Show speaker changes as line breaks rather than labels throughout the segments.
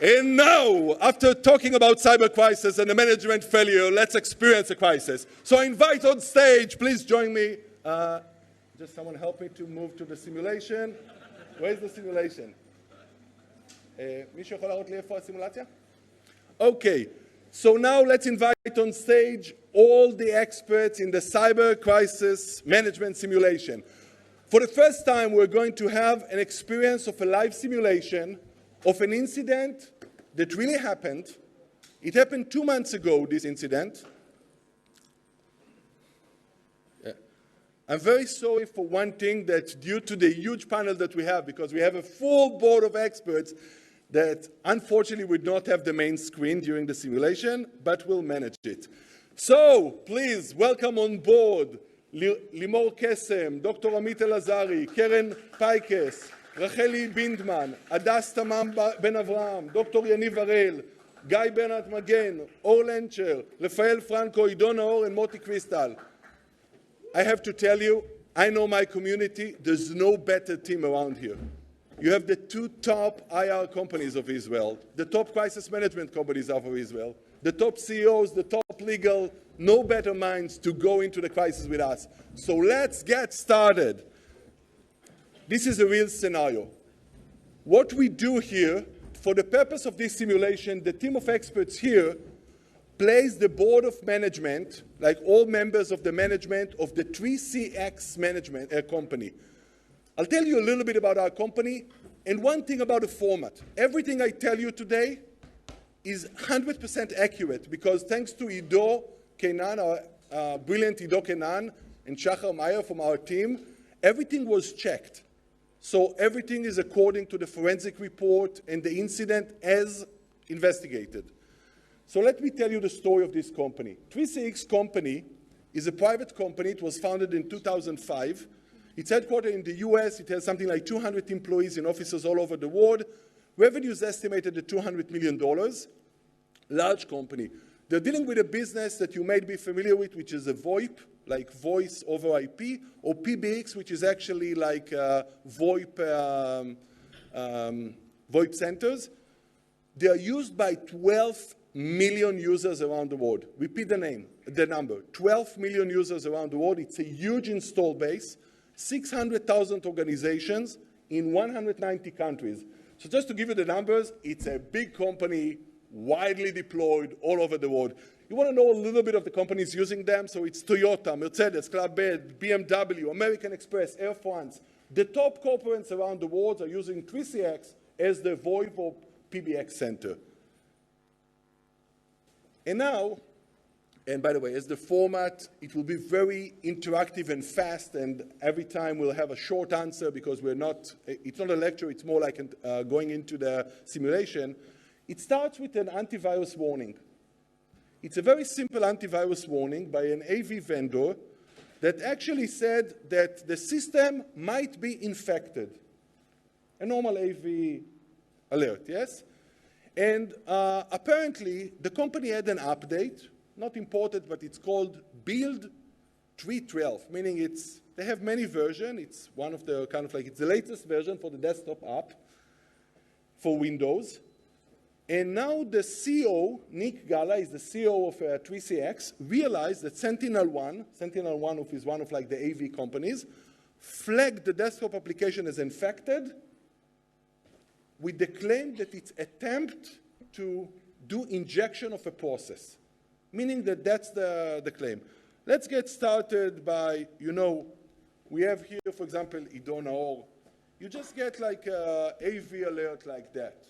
And now, after talking about cyber crisis and the management failure, let's experience a crisis. So I invite on stage, please join me. Just someone help me to move to the simulation. Where's the simulation? מישהו יכול להראות לי איפה הסימולציה? Okay, so now let's invite on stage all the experts in the cyber crisis management simulation. For the first time, we're going to have an experience of a live simulation of an incident that really happened. It happened 2 months ago, this incident. I'm very sorry for one thing, that due to the huge panel that we have, because we have a full board of experts, that unfortunately would not have the main screen during the simulation, but we'll manage it. So, please, welcome on board Limor Kesem, Dr. Amit Elazari, Keren Paikes, Racheli Bindman, Adas Tamam Ben Avraham, Dr. Yaniv Arel, Guy Bernard Magen, Or Lencher, Rafael Franco, Ido Naor, and Moti Kristal. I have to tell you, I know my community, there's no better team around here. You have the 2 top IR companies of Israel, the top crisis management companies of Israel, the top CEOs, the top legal, no better minds to go into the crisis with us. So let's get started. This is a real scenario. What we do here, for the purpose of this simulation, the team of experts here plays the board of management, like all members of the management of the 3CX management company. I'll tell you a little bit about our company, and one thing about the format. Everything I tell you today is 100% accurate, because thanks to Ido Kenan, our brilliant Ido Kenan, and Shachar Meyer from our team, everything was checked. So everything is according to the forensic report and the incident as investigated. So let me tell you the story of this company. 3CX company is a private company. It was founded in 2005. It's headquartered in the US. It has something like 200 employees in offices all over the world. Revenue is estimated at $200 million. Large company. They're dealing with a business that you may be familiar with, which is a VoIP, like voice over IP, or PBX, which is actually like VoIP centers. They are used by 12 million users around the world. Repeat the number, 12 million users around the world. It's a huge install base, 600,000 organizations in 190 countries. So just to give you the numbers, it's a big company, widely deployed all over the world. You want to know a little bit of the companies using them? So it's Toyota, Mercedes, Club Med, BMW, American Express, Air France. The top corporates around the world are using 3CX as the VoIP or PBX center. And now, and by the way, as the format, it will be very interactive and fast, and every time we'll have a short answer, because it's not a lecture, it's more like going into the simulation. It starts with an antivirus warning. It's a very simple antivirus warning by an AV vendor that actually said that the system might be infected. A normal AV alert, yes? And apparently, the company had an update, not important, but it's called Build 312, meaning they have many versions. It's one of the it's the latest version for the desktop app for Windows. And now the CEO, Nick Gala, is the CEO of 3CX, realized that Sentinel-1 is one of like the AV companies, flagged the desktop application as infected with the claim that it's attempt to do injection of a process, meaning that that's the claim. Let's get started by, we have here, for example, Ido Naor. You just get like a AV alert like that.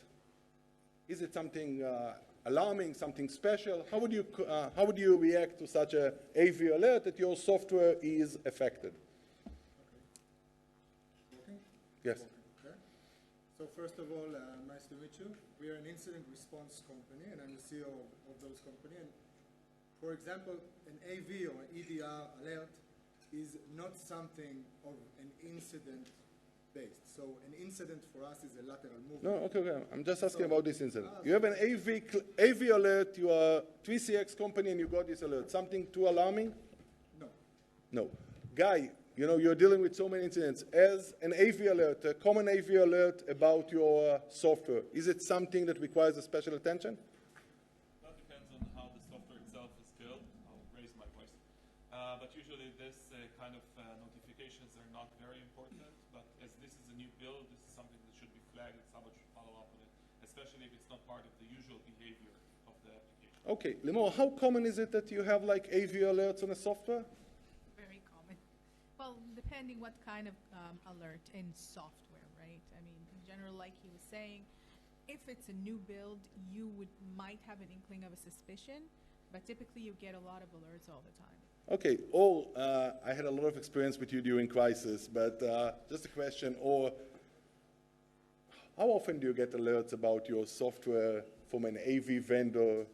Is it something alarming, something special? How would you react to such a AV alert that your software is affected?
Okay.
Yes.
Okay. So first of all, nice to meet you. We are an incident response company, and I'm the CEO of those company. And for example, an AV or an EDR alert is not something of an incident based. So an incident for us is a lateral movement.
No, okay. I'm just asking about this incident. You have an AV alert, you are a 3CX company and you got this alert. Something too alarming?
No.
No. Guy, You know, you're dealing with so many incidents. As an AV alert, a common AV alert about your software, is it something that requires a special attention?
That depends on how the software itself is built. I'll raise my voice. But usually this kind of notifications are not very important. But as this is a new build, this is something that should be flagged, and someone should follow up on it, especially if it's not part of the usual behavior of the application.
Okay, Limor, how common is it that you have like AV alerts on a software?
Very common. Well, depending what kind of alert in software, right? I mean, in general, like he was saying, if it's a new build, you might have an inkling of a suspicion, but typically you get a lot of alerts all the time.
Okay, I had a lot of experience with you during crisis, but just a question, how often do you get alerts about your software from an AV vendor?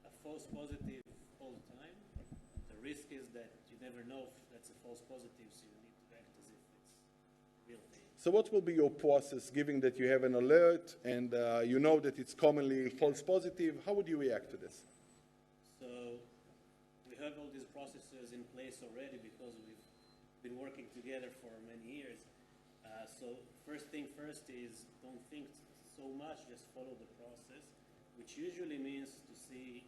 A false positive all the time. The risk is that you never know if that's a false positive, so you need to act as if it's real thing.
So what will be your process, given that you have an alert and you know that it's commonly false positive? How would you react to this?
So we have all these processes in place already because we've been working together for many years. So first thing first is don't think so much, just follow the process, which usually means to see if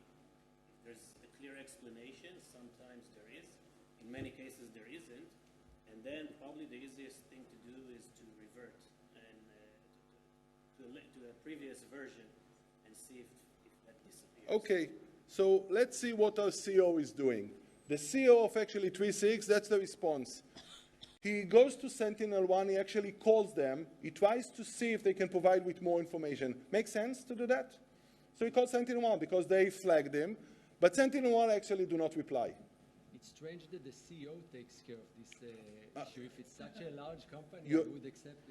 there's a clear explanation. Sometimes there is. In many cases there isn't. And then probably the easiest thing to do is to revert and to a previous version and see if that disappears.
Okay, so let's see what our CEO is doing. The CEO of actually 3.6, that's the response. He goes to Sentinel-1, he actually calls them, he tries to see if they can provide with more information. Makes sense to do that? So he calls Sentinel-1 because they flagged him, but Sentinel-1 actually do not reply.
It's strange that the CEO takes care of this issue. If it's such a large company, I would expect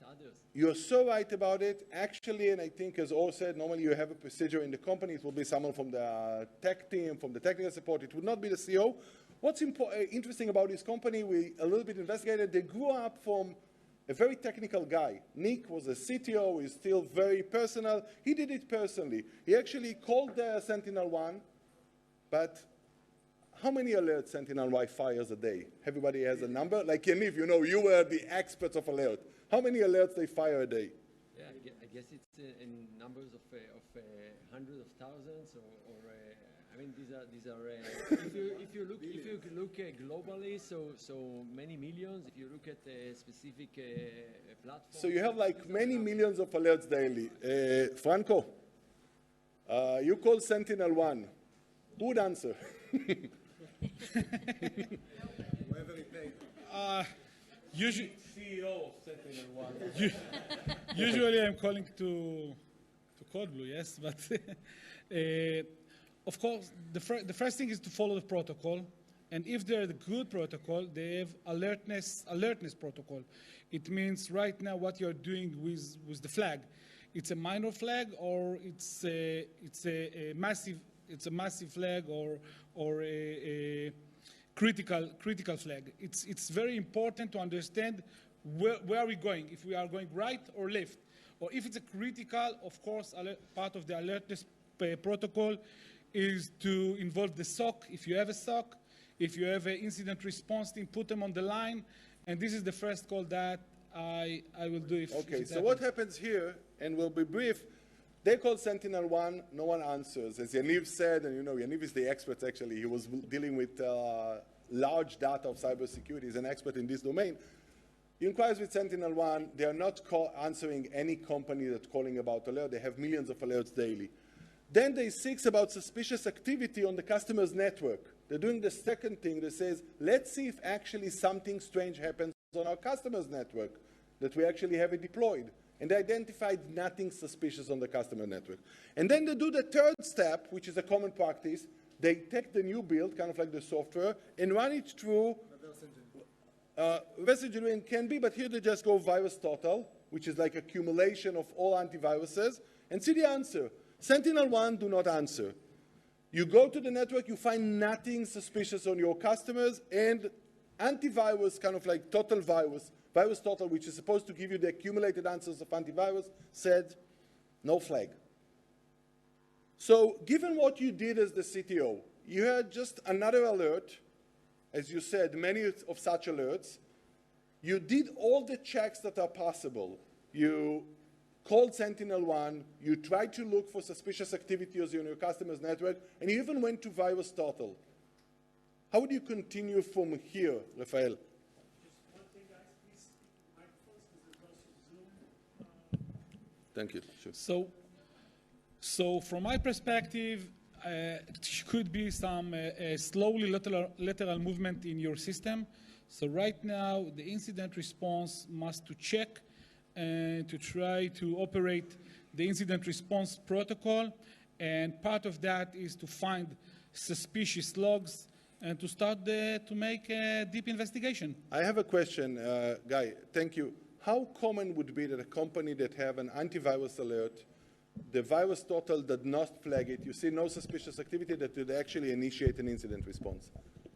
others.
You're so right about it. Actually, and I think as Or said, normally you have a procedure in the company. It will be someone from the tech team, from the technical support. It would not be the CEO. What's interesting about this company, we a little bit investigated, they grew up from a very technical guy. Nick was a CTO, he's still very personal. He did it personally. He actually called the Sentinel-1, but how many alerts Sentinel-1 fires a day? Everybody has a number? Like Yaniv, you know, you were the experts of alert. How many alerts they fire a day?
Yeah, I guess it's in numbers of hundreds of thousands, or I mean, these are if you look globally, so many millions. If you look at a specific platform.
So you have like many millions of alerts daily. Franco, you call Sentinel-1. Who would answer?
Whoever he paid.
Usually,
CEO of Sentinel-1.
usually I'm calling to CodeBlue, yes, but of course, the first thing is to follow the protocol, and if they're the good protocol, they have alertness protocol. It means right now what you're doing with the flag, it's a minor flag or it's a massive flag or a critical flag. It's very important to understand where are we going, if we are going right or left. Or if it's a critical, of course, part of the alertness protocol is to involve the SOC, if you have a SOC, if you have an incident response team, put them on the line, and this is the first call that I will do if
Okay,
it
so
happens.
what happens here, and we'll be brief, they call Sentinel-1, no one answers. As Yaniv said, and you know, Yaniv is the expert actually, he was dealing with large data of cybersecurity, he's an expert in this domain. He inquires with Sentinel-1, they are not answering any company that's calling about alert, they have millions of alerts daily. Then they seek about suspicious activity on the customer's network. They're doing the second thing that says, let's see if actually something strange happens on our customer's network, that we actually have it deployed. And they identified nothing suspicious on the customer network. And then they do the third step, which is a common practice. They take the new build, kind of like the software, and run it through reverse engineering can be, but here they just go virus total, which is like accumulation of all antiviruses, and see the answer. Sentinel-1 do not answer. You go to the network, you find nothing suspicious on your customers, and antivirus, kind of like total virus total, which is supposed to give you the accumulated answers of antivirus, said no flag. So given what you did as the CTO, you had just another alert, as you said, many of such alerts. You did all the checks that are possible. You called Sentinel-1, you tried to look for suspicious activities on your customer's network, and you even went to VirusTotal. How would you continue from here, Rafael? Thank you. Sure.
So from my perspective, it could be some slowly lateral movement in your system. So right now, the incident response must to check and to try to operate the incident response protocol. And part of that is to find suspicious logs and to start to make a deep investigation.
I have a question, Guy. Thank you. How common would be that a company that have an antivirus alert, the VirusTotal did not flag it, you see no suspicious activity, that would actually initiate an incident response?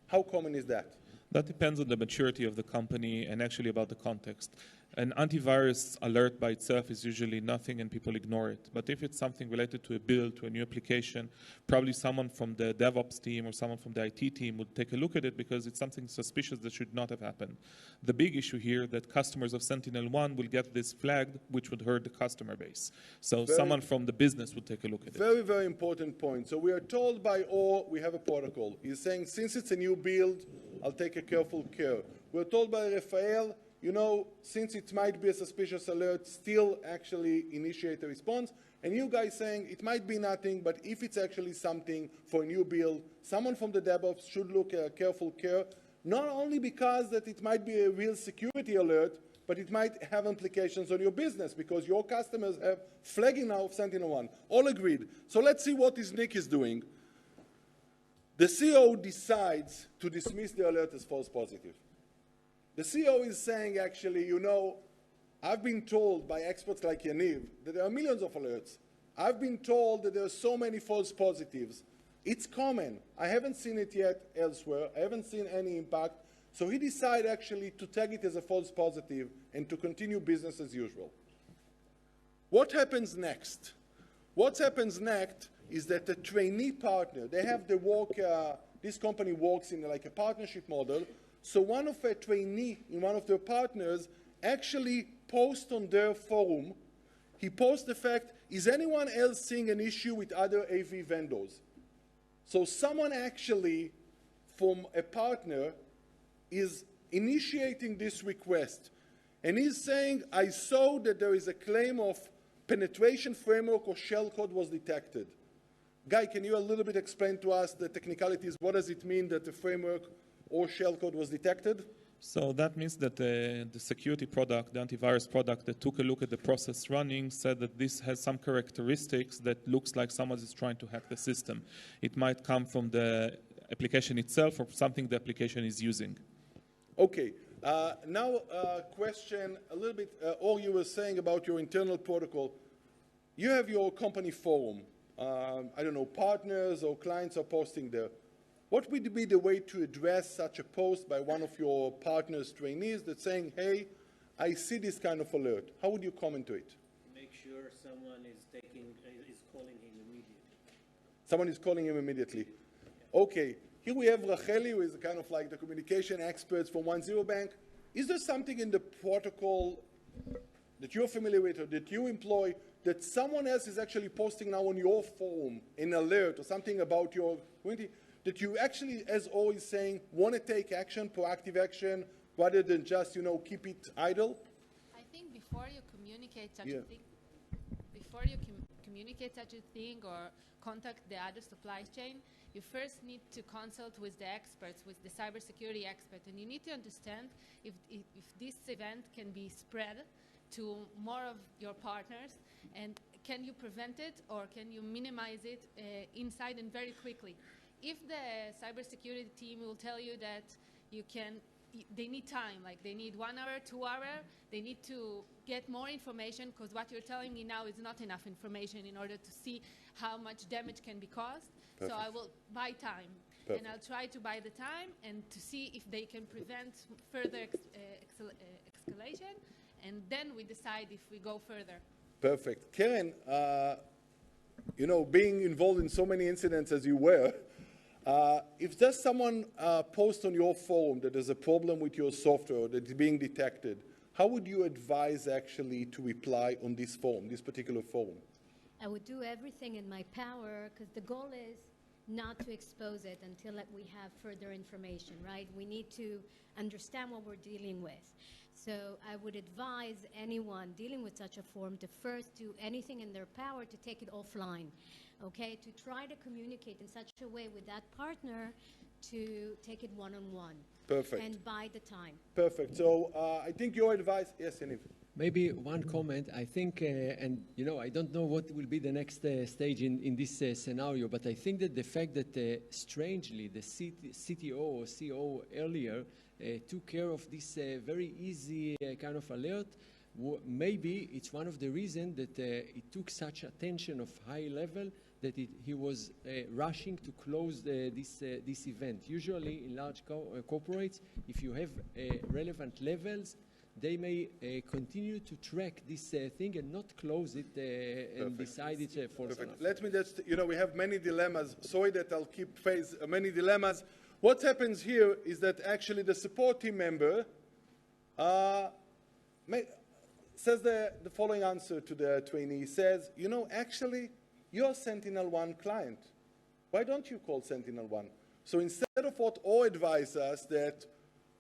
How common is that?
That depends on the maturity of the company and actually about the context. An antivirus alert by itself is usually nothing and people ignore it. But if it's something related to a build, to a new application, probably someone from the DevOps team or someone from the IT team would take a look at it because it's something suspicious that should not have happened. The big issue here that customers of Sentinel-1 will get this flagged, which would hurt the customer base. So someone from the business would take a look at it.
Very, very important point. So we are told by Or we have a protocol. He's saying, since it's a new build, I'll take a careful care. We're told by Rafael, you know, since it might be a suspicious alert, still actually initiate a response. And you guys saying it might be nothing, but if it's actually something for a new build, someone from the DevOps should look at careful care, not only because that it might be a real security alert, but it might have implications on your business because your customers have flagging now of Sentinel-1. All agreed. So let's see what Nick is doing. The CEO decides to dismiss the alert as false positive. The CEO is saying, actually, you know, I've been told by experts like Yaniv that there are millions of alerts. I've been told that there are so many false positives. It's common. I haven't seen it yet elsewhere. I haven't seen any impact. So he decided actually to tag it as a false positive and to continue business as usual. What happens next? What happens next is that the trainee partner, they have the work, this company works in like a partnership model. So one of a trainee in one of their partners actually posts on their forum, he posts the fact, is anyone else seeing an issue with other AV vendors? So someone actually from a partner is initiating this request. And he's saying, I saw that there is a claim of penetration framework or shellcode was detected. Guy, can you a little bit explain to us the technicalities? What does it mean that the framework or shellcode was detected?
So that means that the security product, the antivirus product that took a look at the process running said that this has some characteristics that looks like someone is trying to hack the system. It might come from the application itself or something the application is using.
Okay. Now question a little bit, all you were saying about your internal protocol. You have your company forum. I don't know, partners or clients are posting there. What would be the way to address such a post by one of your partners, trainees, that's saying, hey, I see this kind of alert. How would you comment to it?
Make sure someone is calling him immediately.
Someone is calling him immediately. Okay. Here we have Racheli, who is kind of like the communication experts from 10 Bank. Is there something in the protocol that you're familiar with or that you employ that someone else is actually posting now on your forum, an alert or something about your community, that you actually, as always saying, want to take action, proactive action, rather than just, you know, keep it idle?
I think before you communicate such a thing, or contact the other supply chain, you first need to consult with the experts, with the cybersecurity expert, and you need to understand if this event can be spread to more of your partners, and can you prevent it or can you minimize it inside and very quickly. If the cybersecurity team will tell you that they need time, like they need 1 hour, 2 hours, they need to get more information because what you're telling me now is not enough information in order to see how much damage can be caused. Perfect. So I will buy time. Perfect. And I'll try to buy the time and to see if they can prevent further escalation, and then we decide if we go further.
Perfect. Karen, you know, being involved in so many incidents as you were, If there's someone posts on your forum that there's a problem with your software that is being detected, how would you advise actually to reply on this forum, this particular forum?
I would do everything in my power, because the goal is not to expose it until we have further information, right? We need to understand what we're dealing with. So I would advise anyone dealing with such a forum to first do anything in their power to take it offline, okay? To try to communicate in such a way with that partner to take it one-on-one.
Perfect.
And buy the time.
Perfect. So I think your advice, yes, Yaniv.
Maybe one comment. I think, and you know, I don't know what will be the next stage in this scenario, but I think that the fact that strangely the CTO or CO earlier took care of this very easy kind of alert, maybe it's one of the reasons that it took such attention of high level that he was rushing to close this event. Usually in large corporates, if you have relevant levels, they may continue to track this thing and not close it and decide it's false.
Perfect. Let me just, you know, we have many dilemmas. Sorry that I'll keep face many dilemmas. What happens here is that actually the support team member says the following answer to the trainee. He says, you know, actually, you're Sentinel-1 client. Why don't you call Sentinel-1? So instead of what O advised us that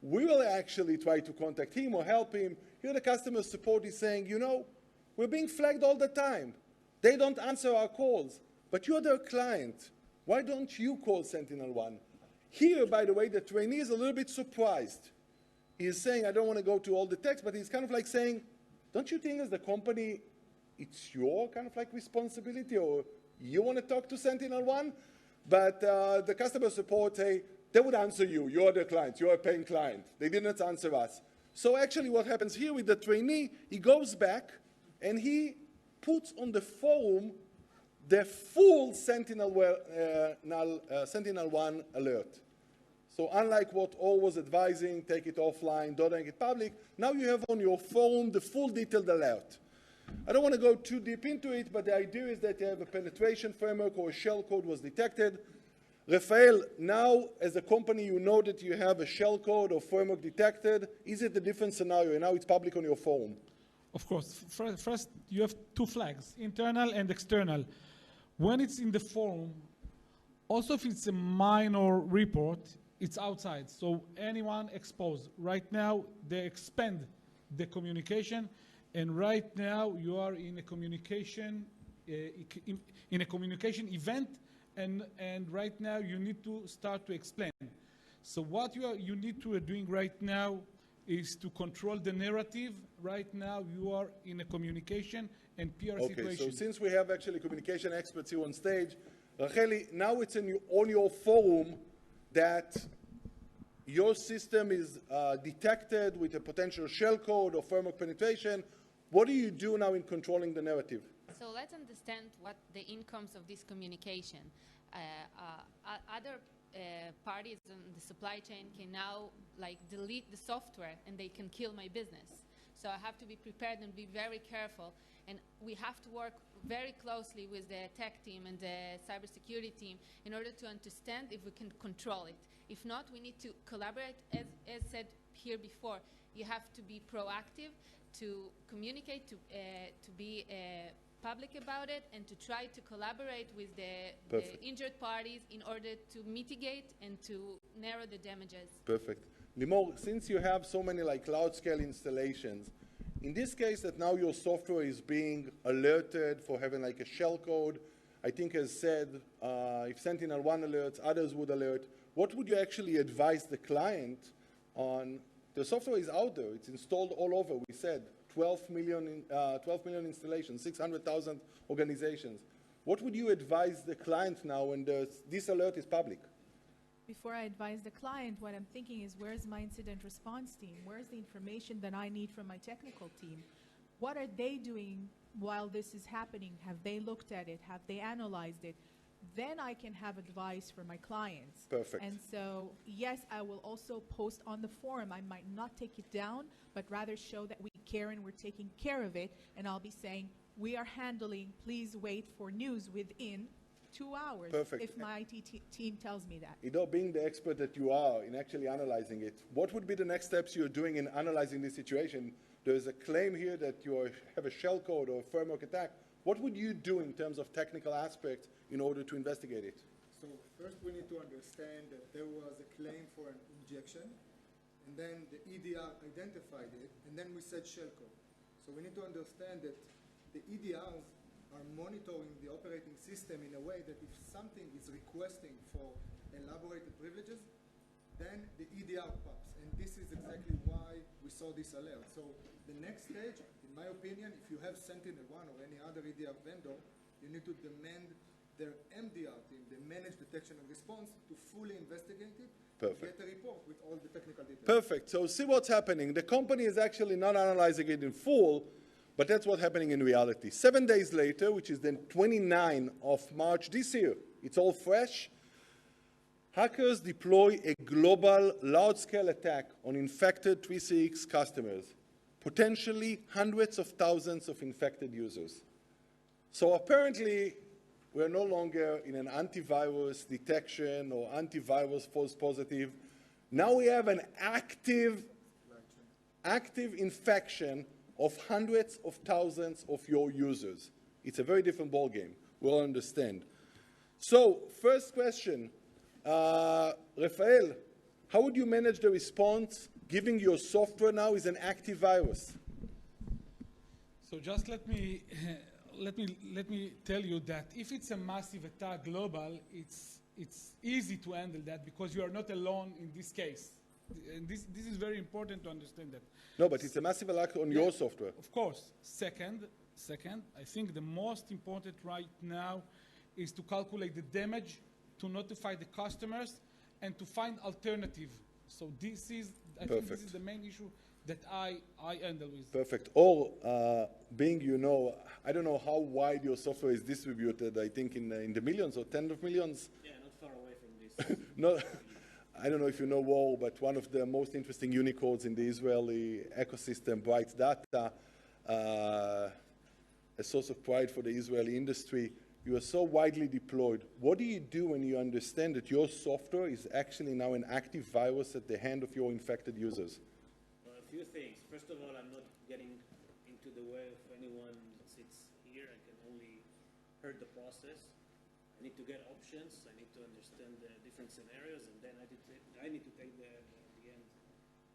we will actually try to contact him or help him, here the customer support is saying, you know, we're being flagged all the time. They don't answer our calls, but you're their client. Why don't you call Sentinel-1? Here, by the way, the trainee is a little bit surprised. He's saying, I don't want to go to all the text, but he's kind of like saying, don't you think as the company, it's your kind of like responsibility, or you want to talk to Sentinel-1? But the customer support say, they would answer you. You're the client. You're a paying client. They didn't answer us. So actually what happens here with the trainee, he goes back and he puts on the forum the full Sentinel-1 alert. So unlike what O was advising, take it offline, don't make it public, now you have on your forum the full detailed alert. I don't want to go too deep into it, but the idea is that you have a penetration framework or a shell code was detected. Rafael, now as a company you know that you have a shell code or framework detected. Is it a different scenario and now it's public on your forum?
Of course. First, you have two flags, internal and external. When it's in the forum, also if it's a minor report, it's outside. So anyone exposed. Right now, they expand the communication, and right now you are in a communication event, and right now you need to start to explain. So what you need to doing right now is to control the narrative. Right now you are in a communication and PR situation.
Okay, so since we have actually communication experts here on stage, Racheli, now it's on your forum that your system is detected with a potential shell code or framework penetration. What do you do now in controlling the narrative?
So let's understand what the incomes of this communication. Other parties in the supply chain can now delete the software and they can kill my business. So I have to be prepared and be very careful. And we have to work very closely with the tech team and the cybersecurity team in order to understand if we can control it. If not, we need to collaborate. As said here before, you have to be proactive, to communicate, to be public about it, and to try to collaborate with the injured parties in order to mitigate and to narrow the damages.
Perfect. Limor, since you have so many large-scale installations, in this case that now your software is being alerted for having a shell code, I think as said, if Sentinel-1 alerts, others would alert, what would you actually advise the client on? The software is out there. It's installed all over. We said 12 million installations, 600,000 organizations. What would you advise the client now when this alert is public?
Before I advise the client, what I'm thinking is, where's my incident response team? Where's the information that I need from my technical team? What are they doing while this is happening? Have they looked at it? Have they analyzed it? Then I can have advice for my clients.
Perfect.
And so, yes, I will also post on the forum. I might not take it down, but rather show that we care and we're taking care of it. And I'll be saying, we are handling, please wait for news within 2 hours
Perfect.
if my team tells me that.
Ido, being the expert that you are in actually analyzing it, what would be the next steps you're doing in analyzing this situation? There's a claim here that you have a shellcode or a framework attack. What would you do in terms of technical aspects in order to investigate it?
So first we need to understand that there was a claim for an injection, and then the EDR identified it, and then we said shellcode. So we need to understand that the EDRs are monitoring the operating system in a way that if something is requesting for elaborated privileges, then the EDR pops. And this is exactly why we saw this alert. So the next stage, in my opinion, if you have Sentinel-1 or any other EDR vendor, you need to demand their MDR team, the Managed Detection and Response, to fully investigate it.
Perfect.
Get a report with all the technical details.
Perfect. So see what's happening. The company is actually not analyzing it in full, but that's what's happening in reality. 7 days later, which is the 29th of March this year, it's all fresh, hackers deploy a global large-scale attack on infected 3CX customers, potentially hundreds of thousands of infected users. So apparently, we're no longer in an antivirus detection or antivirus false positive. Now we have an active infection of hundreds of thousands of your users. It's a very different ballgame. We'll understand. So, first question, Rafael, how would you manage the response given your software now is an active virus?
So just let me tell you that if it's a massive attack global, it's easy to handle that because you are not alone in this case. And this is very important to understand that.
No, but it's a massive attack on your software.
Of course. Second, I think the most important right now is to calculate the damage, to notify the customers, and to find alternative. So this is, I think this is the main issue that I handle with.
Perfect. Or, being, you know, I don't know how wide your software is distributed, I think in the millions or tens of millions.
Yeah, not far away from this.
No, I don't know if you know WoW, but one of the most interesting unicorns in the Israeli ecosystem, Bright Data, a source of pride for the Israeli industry. You are so widely deployed. What do you do when you understand that your software is actually now an active virus at the hand of your infected users?
A few things. First of all, I'm not getting into the way of anyone that sits here. I can only hurt the process. I need to get options. I need to understand the different scenarios, and then I need to take the end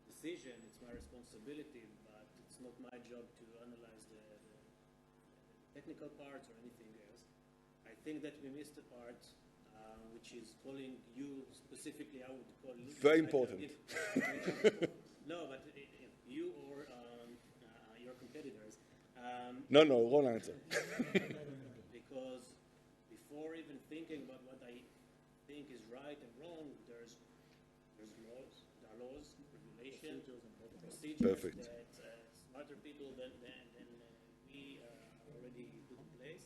decision. It's my responsibility, but it's not my job to analyze the technical parts or anything else. I think that we missed a part, which is calling you specifically. I would call you.
Very important.
No, but you or your competitors.
No, wrong answer.
Because before even thinking about what I think is right and wrong, there's laws, there are laws, regulations, procedures that smarter people than we already put in place.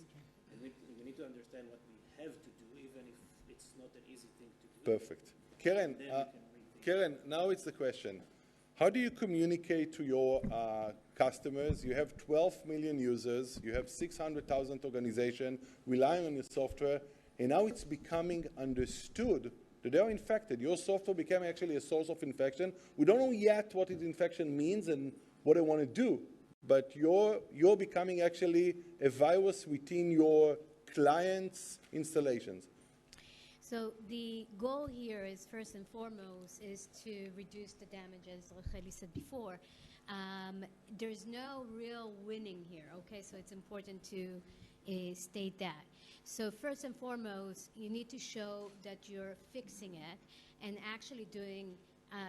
And we need to understand what we have to do, even if it's not an easy thing to do.
Perfect. Keren, now it's the question. How do you communicate to your customers? You have 12 million users, you have 600,000 organizations relying on your software, and now it's becoming understood that they are infected. Your software became actually a source of infection. We don't know yet what this infection means and what they want to do, but you're becoming actually a virus within your clients' installations.
So the goal here is, first and foremost, is to reduce the damage, as Racheli said before. There's no real winning here, okay? So it's important to state that. So first and foremost, you need to show that you're fixing it and actually doing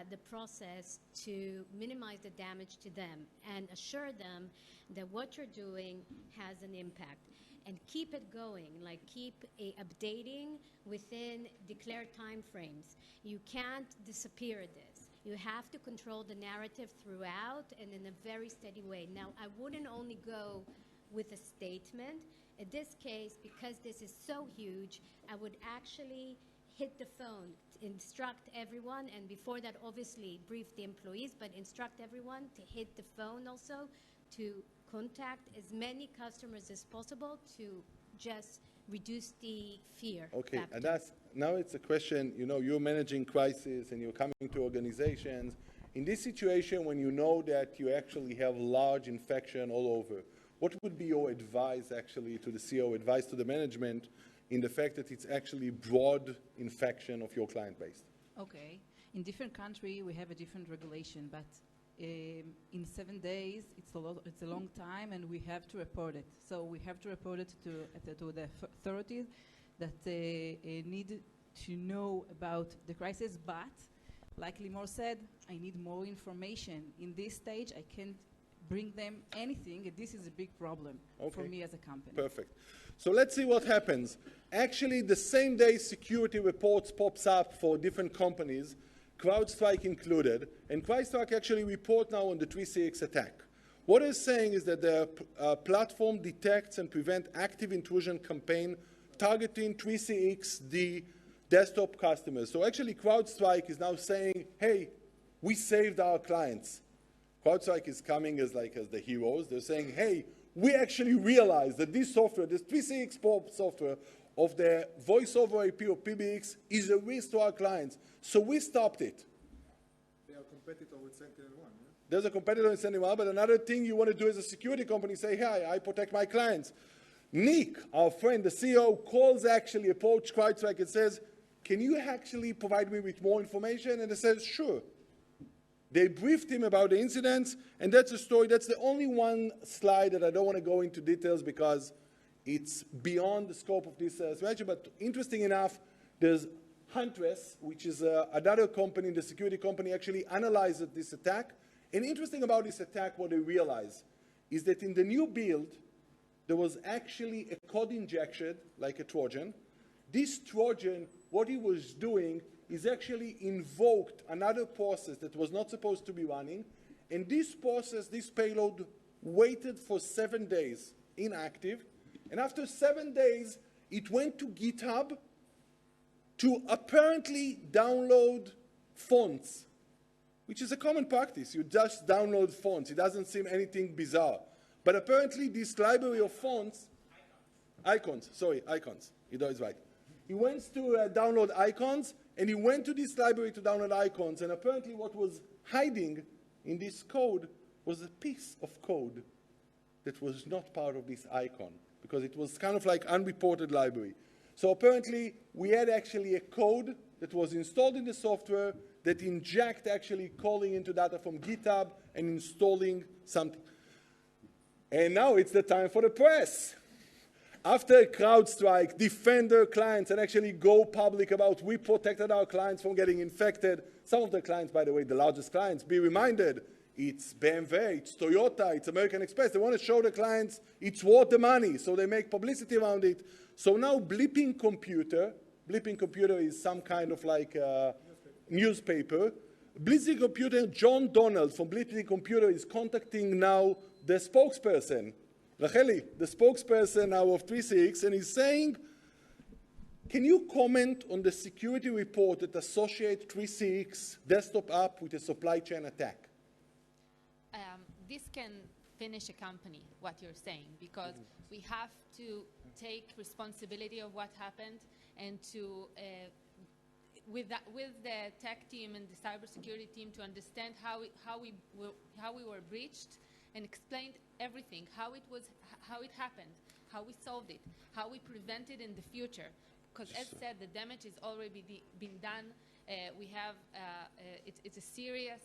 the process to minimize the damage to them and assure them that what you're doing has an impact. And keep it going, like keep updating within declared time frames. You can't disappear this. You have to control the narrative throughout and in a very steady way. Now, I wouldn't only go with a statement. In this case, because this is so huge, I would actually hit the phone, instruct everyone, and before that, obviously, brief the employees, but instruct everyone to hit the phone also to contact as many customers as possible to just reduce the fear
Okay,
factor.
and now it's a question, you're managing crisis and you're coming to organizations. In this situation, when you know that you actually have large infection all over, what would be your advice actually to the CEO, advice to the management in the fact that it's actually broad infection of your client base?
Okay. In different country, we have a different regulation, but in 7 days, it's a long time, and we have to report it. So we have to report it to the authorities that need to know about the crisis. But, like Limor said, I need more information. In this stage, I can't bring them anything, and this is a big problem for me as a company.
Perfect. So let's see what happens. Actually, the same day security reports pops up for different companies, CrowdStrike included, and CrowdStrike actually report now on the 3CX attack. What it's saying is that the platform detects and prevents active intrusion campaign targeting 3CX, the desktop customers. So actually CrowdStrike is now saying, hey, we saved our clients. CrowdStrike is coming as the heroes. They're saying, hey, we actually realized that this software, this 3CX software of the voice over IP or PBX is a risk to our clients. So we stopped it.
They are a competitor with Sentinel-1, yeah?
There's a competitor in Sentinel-1, but another thing you want to do as a security company, say, hey, I protect my clients. Nick, our friend, the CEO, calls actually, approach CrowdStrike and says, can you actually provide me with more information? And they says, sure. They briefed him about the incidents, and that's a story. That's the only one slide that I don't want to go into details because it's beyond the scope of this strategy. But interesting enough, there's Huntress, which is another company, the security company, actually analyzed this attack. And interesting about this attack, what they realized is that in the new build, there was actually a code injection, like a Trojan. This Trojan, what he was doing is actually invoked another process that was not supposed to be running. And this process, this payload, waited for 7 days inactive. And after 7 days, it went to GitHub to apparently download fonts, which is a common practice. You just download fonts. It doesn't seem anything bizarre. But apparently this library of fonts, icons, Ido is right. He went to download icons, and he went to this library to download icons, and apparently what was hiding in this code was a piece of code that was not part of this icon, because it was kind of like unreported library. So apparently we had actually a code that was installed in the software that inject actually calling into data from GitHub and installing something. And now it's the time for the press. After CrowdStrike, defend their clients and actually go public about we protected our clients from getting infected. Some of the clients, by the way, the largest clients, be reminded, it's BMW, it's Toyota, it's American Express. They want to show the clients it's worth the money, so they make publicity around it. So now Bleeping Computer is some kind of like newspaper. Bleeping Computer, John Donald from Bleeping Computer is contacting now the spokesperson, Racheli, the spokesperson now of 3CX, and he's saying, can you comment on the security report that associates 3CX desktop app with a supply chain attack?
This can finish a company, what you're saying, because we have to take responsibility of what happened and to, with the tech team and the cybersecurity team, to understand how we were breached and explained everything, how it happened, how we solved it, how we prevent it in the future. Because as said, the damage has already been done. We have, it's a serious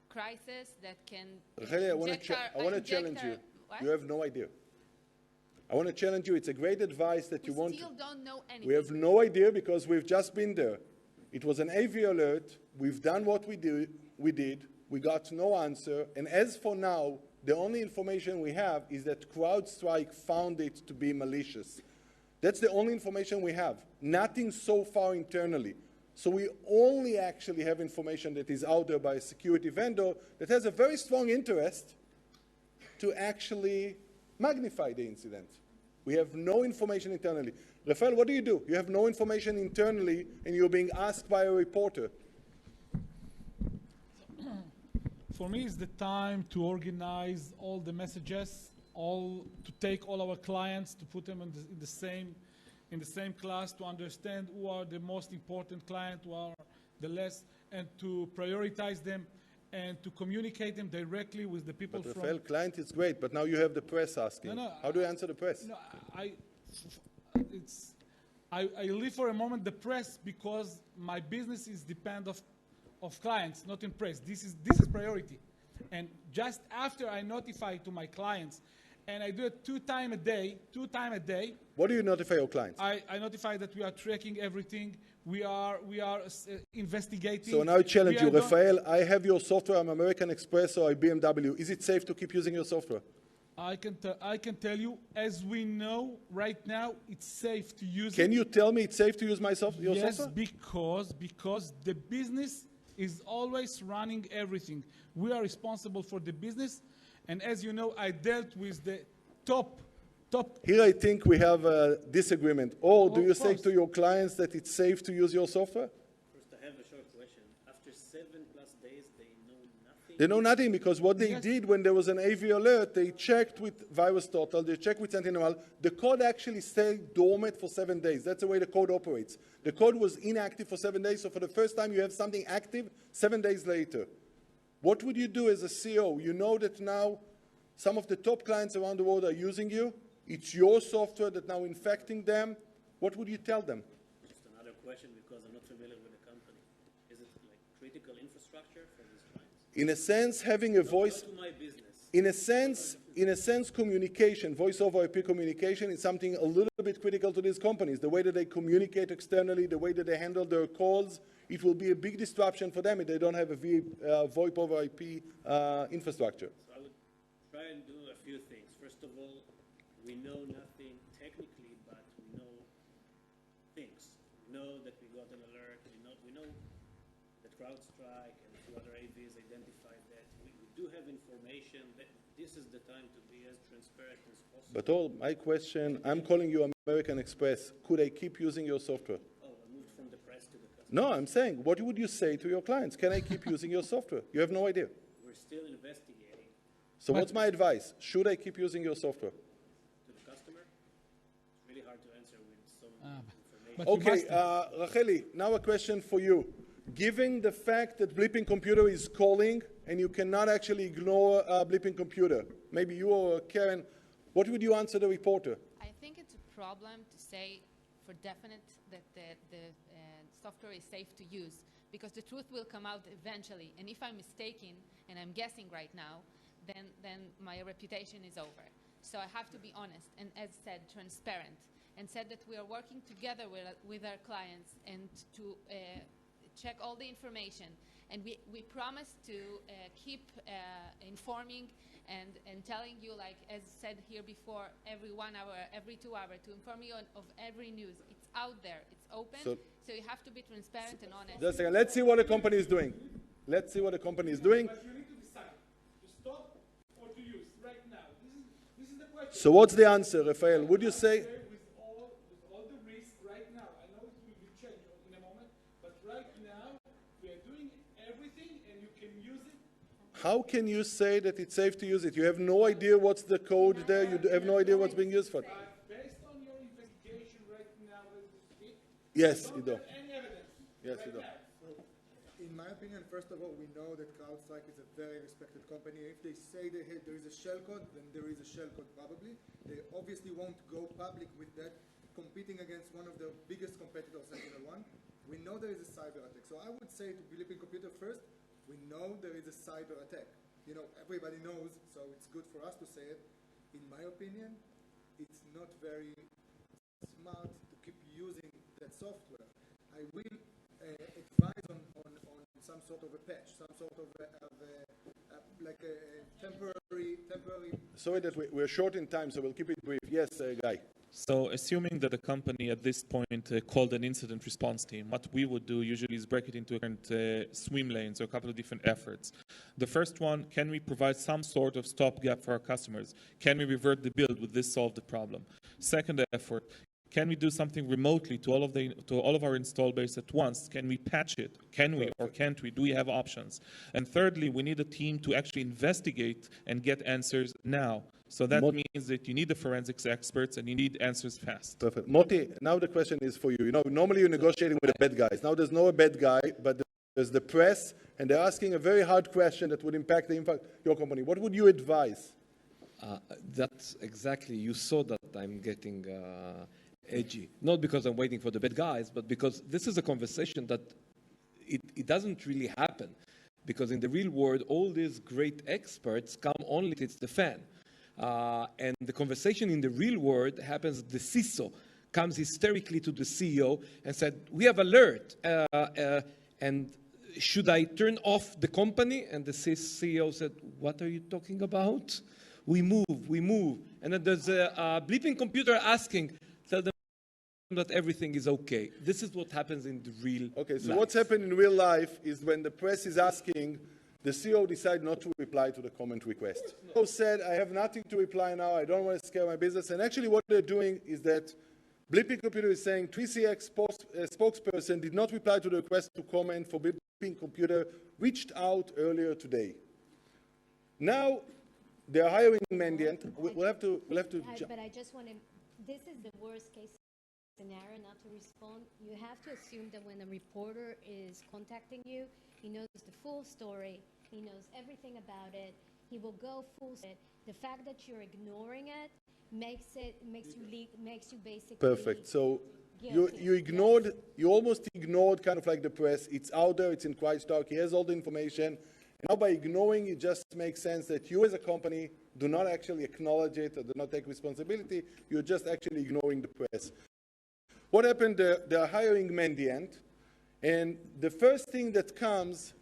crisis that can
Racheli, I want to challenge you. You have no idea. I want to challenge you. It's a great advice that you want.
We still don't know anything.
We have no idea because we've just been there. It was an AV alert. We've done what we did. We got no answer. And as for now, the only information we have is that CrowdStrike found it to be malicious. That's the only information we have. Nothing so far internally. So we only actually have information that is out there by a security vendor that has a very strong interest to actually magnify the incident. We have no information internally. Rafael, what do? You have no information internally, and you're being asked by a reporter.
For me, it's the time to organize all the messages, to take all our clients, to put them in the same class, to understand who are the most important clients, who are the less, and to prioritize them, and to communicate them directly with the people
But
from...
Rafael, client is great, but now you have the press asking.
No,
How do you answer the press?
No, I leave for a moment the press because my business is depend of clients, not in press. This is priority. And just after I notify to my clients, and I do it two times a day.
What do you notify your clients?
I notify that we are tracking everything. We are investigating.
So now I challenge you, Rafael, I have your software, I'm American Express or BMW. Is it safe to keep using your software?
I can tell you, as we know right now, it's safe to use.
Can you tell me it's safe to use your software?
Yes, because the business is always running everything. We are responsible for the business, and as you know, I dealt with the top.
Here I think we have a disagreement. Or do you say
course.
to your clients that it's safe to use your software?
First, I have a short question. After 7+ days, they know nothing?
They know nothing because what they did when there was an AV alert, they checked with VirusTotal, they checked with Sentinel. The code actually stayed dormant for 7 days. That's the way the code operates. The code was inactive for 7 days, so for the first time you have something active 7 days later. What would you do as a CEO? You know that now some of the top clients around the world are using you. It's your software that's now infecting them. What would you tell them?
Just another question because I'm not familiar with the company. Is it like critical infrastructure for these clients?
In a sense, having a voice.
Not to my business.
In a sense, communication, voice over IP communication is something a little bit critical to these companies. The way that they communicate externally, the way that they handle their calls, it will be a big disruption for them if they don't have a VoIP over IP infrastructure.
So I would try and do a few things. First of all, we know nothing technically, but we know things. We know that we got an alert. We know that CrowdStrike and a few other AVs identified that. We do have information that this is the time to be as transparent as possible.
But my question, I'm calling you American Express. Could I keep using your software?
Oh, I moved from the press to the customer.
No, I'm saying, what would you say to your clients? Can I keep using your software? You have no idea.
We're still investigating.
So what's my advice? Should I keep using your software?
Really hard to answer with so much information.
Okay, Racheli, now a question for you. Given the fact that Bleeping Computer is calling and you cannot actually ignore Bleeping Computer, maybe you or Karen, what would you answer the reporter?
I think it's a problem to say for definite that the software is safe to use, because the truth will come out eventually. And if I'm mistaken, and I'm guessing right now, then my reputation is over. So I have to be honest and, as said, transparent, and said that we are working together with our clients and to check all the information. And we promise to keep informing and telling you, like as said here before, every 1 hour, every 2 hours, to inform you of every news. It's out there. It's open. So you have to be transparent and honest.
Just a second. Let's see what the company is doing. Let's see what the company is doing.
But you need to decide to stop or to use right now. This is the question.
So what's the answer, Rafael? Would you say?
With all the risk right now, I know it will be changed in a moment, but right now we are doing everything and you can use it.
How can you say that it's safe to use it? You have no idea what's the code there. You have no idea what's being used for.
Based on your investigation right now, as you speak,
Yes,
don't
Ido.
have any evidence.
Yes,
right
Ido.
now.
In my opinion, first of all, we know that CrowdStrike is a very respected company. If they say there is a shellcode, then there is a shellcode probably. They obviously won't go public with that, competing against one of their biggest competitors, Sentinel-1. We know there is a cyber attack. So I would say to Bleeping Computer first, we know there is a cyber attack. You know, everybody knows, so it's good for us to say it. In my opinion, it's not very smart to keep using that software. I will advise on some sort of a patch, some sort of like a temporary.
Sorry that we're short in time, so we'll keep it brief. Yes, Guy.
So assuming that the company at this point called an incident response team, what we would do usually is break it into different swim lanes or a couple of different efforts. The first one, can we provide some sort of stopgap for our customers? Can we revert the build? Would this solve the problem? Second effort,
Can we do something remotely to all of our install base at once? Can we patch it? Can we or can't we? Do we have options? And thirdly, we need a team to actually investigate and get answers now. So that means that you need the forensics experts and you need answers fast.
Perfect. Moti, now the question is for you. You know, normally you're negotiating with the bad guys. Now there's no bad guy, but there's the press, and they're asking a very hard question that would impact your company. What would you advise?
That's exactly, you saw that I'm getting edgy. Not because I'm waiting for the bad guys, but because this is a conversation that it doesn't really happen. Because in the real world, all these great experts come only if it's the fan. And the conversation in the real world happens, the CISO comes hysterically to the CEO and said, we have alert, and should I turn off the company? And the CEO said, what are you talking about? We move. And then there's a bleeping computer asking, tell them that everything is okay. This is what happens in the real
Okay, so
life.
what's happened in real life is when the press is asking, the CEO decided not to reply to the comment request. The CEO said, I have nothing to reply now, I don't want to scare my business. And actually what they're doing is that Bleeping Computer is saying 3CX spokesperson did not reply to the request to comment for Bleeping Computer, reached out earlier today. Now, they're hiring Mandiant. We'll have to
But I just want to, this is the worst case scenario, not to respond. You have to assume that when a reporter is contacting you, he knows the full story, he knows everything about it, he will go full it. The fact that you're ignoring it makes you basically
perfect. So
guilty.
you almost ignored kind of like the press. It's out there, it's in QuietStark, he has all the information. And now by ignoring it just makes sense that you as a company do not actually acknowledge it or do not take responsibility, you're just actually ignoring the press. What happened, they're hiring Mandiant, and the first thing that comes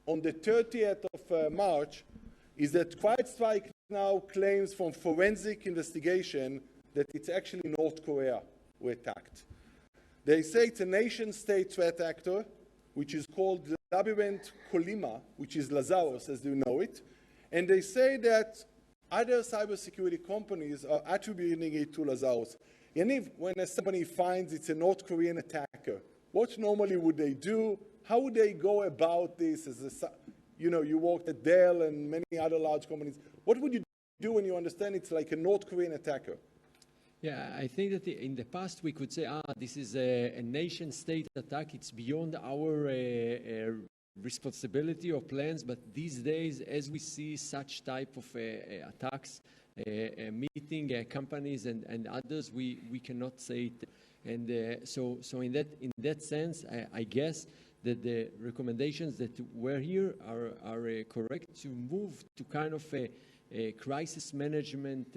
on the 30th of March is that QuietStrike now claims from forensic investigation that it's actually North Korea who attacked. They say it's a nation-state threat actor, which is called Labyrinth Colima, which is Lazarus as you know it, and they say that other cybersecurity companies are attributing it to Lazarus. Yaniv, when a company finds it's a North Korean attacker, what normally would they do? How would they go about this? You worked at Dell and many other large companies. What would you do when you understand it's like a North Korean attacker?
Yeah, I think that in the past we could say, this is a nation-state attack. It's beyond our responsibility or plans. But these days, as we see such type of attacks, meeting companies and others, we cannot say it. And so in that sense, I guess that the recommendations that were here are correct to move to kind of a crisis management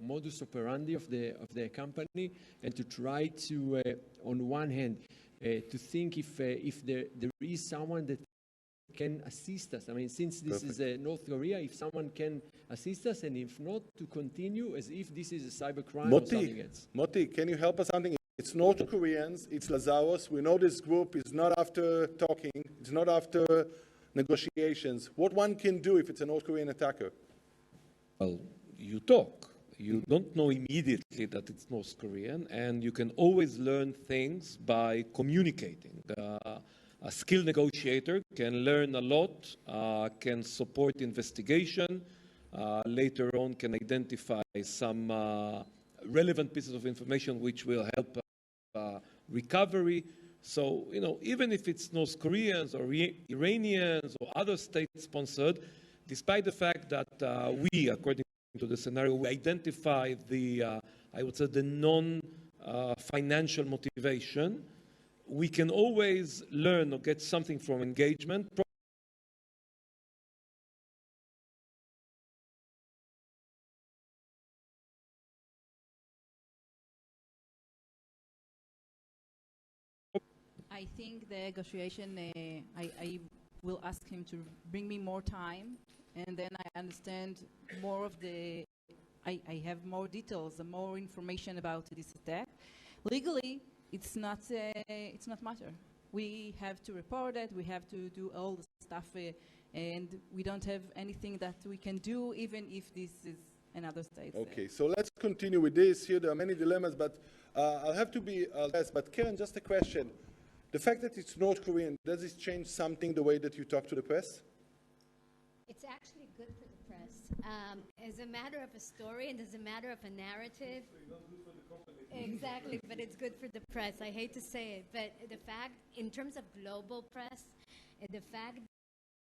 modus operandi of the company, and to try to, on one hand, to think if there is someone that can assist us. I mean, since this is North Korea, if someone can assist us, and if not, to continue as if this is a cybercrime or something else.
Moti, can you help us something? It's North Koreans, it's Lazarus. We know this group is not after talking, it's not after negotiations. What one can do if it's a North Korean attacker?
Well, you talk. You don't know immediately that it's North Korean, and you can always learn things by communicating. A skilled negotiator can learn a lot, can support investigation, later on can identify some relevant pieces of information which will help recovery. So, even if it's North Koreans or Iranians or other state-sponsored, despite the fact that we, according to the scenario, we identify the, I would say, the non-financial motivation, we can always learn or get something from engagement.
I think the negotiation, I will ask him to bring me more time, and then I understand more of I have more details and more information about this attack. Legally, it's not matter. We have to report it, we have to do all the stuff, and we don't have anything that we can do, even if this is and other states.
Okay, so let's continue with this. Here there are many dilemmas, but I'll have to be less. But Karen, just a question. The fact that it's North Korean, does this change something the way that you talk to the press?
It's actually good for the press. As a matter of a story and as a matter of a narrative. Exactly, but it's good for the press. I hate to say it, but the fact, in terms of global press, the fact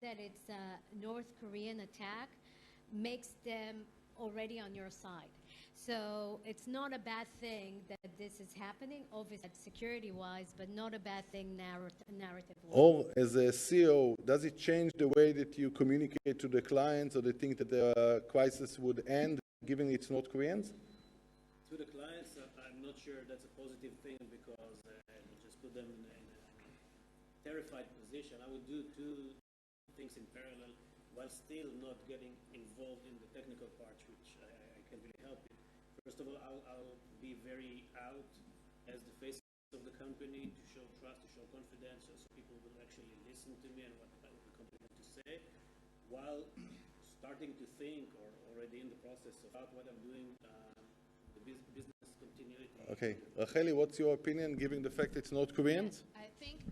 that it's a North Korean attack makes them already on your side. So it's not a bad thing that this is happening, obviously security-wise, but not a bad thing narrative-wise.
Or as a CEO, does it change the way that you communicate to the clients, or they think that the crisis would end, given it's North Koreans?
To the clients, I'm not sure that's a positive thing, because it will just put them in a terrified position. I would do two things in parallel while still not getting involved in the technical parts, which I can really help with. First of all, I'll be very out as the face of the company to show trust, to show confidence, so people will actually listen to me and what the company has to say, while starting to think, or already in the process about what I'm doing, the business continuity.
Okay, Racheli, what's your opinion, given the fact it's North Koreans?
I think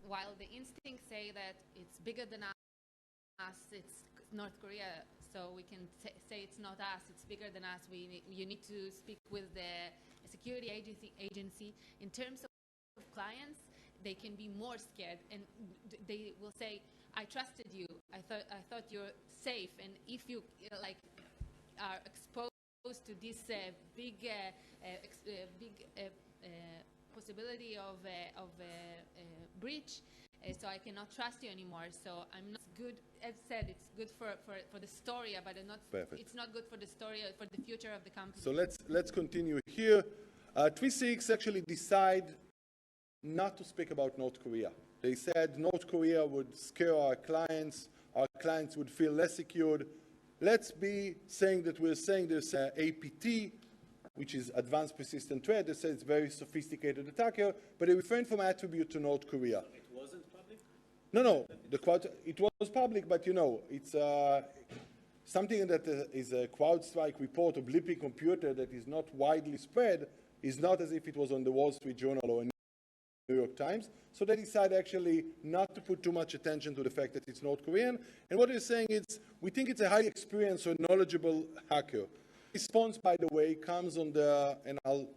while the instincts say that it's bigger than us, it's North Korea, so we can say it's not us, it's bigger than us. You need to speak with the security agency. In terms of clients, they can be more scared, and they will say, I trusted you, I thought you're safe, and if you are exposed to this big possibility of breach, so I cannot trust you anymore. So I'm not good. As said, it's good for the story, but it's not good for the story, for the future of the company.
So let's continue here. 3CX actually decide not to speak about North Korea. They said North Korea would scare our clients would feel less secured. Let's be saying that we're saying there's APT, which is Advanced Persistent Threat. They say it's very sophisticated attacker, but they refrain from attribute to North Korea.
It wasn't public?
No, it was public, but it's something that is a CrowdStrike report or Blippy computer that is not widely spread, is not as if it was on the Wall Street Journal or in New York Times. So they decided actually not to put too much attention to the fact that it's North Korean. And what they're saying is, we think it's a highly experienced or knowledgeable hacker. Response, by the way, comes on the, and I'll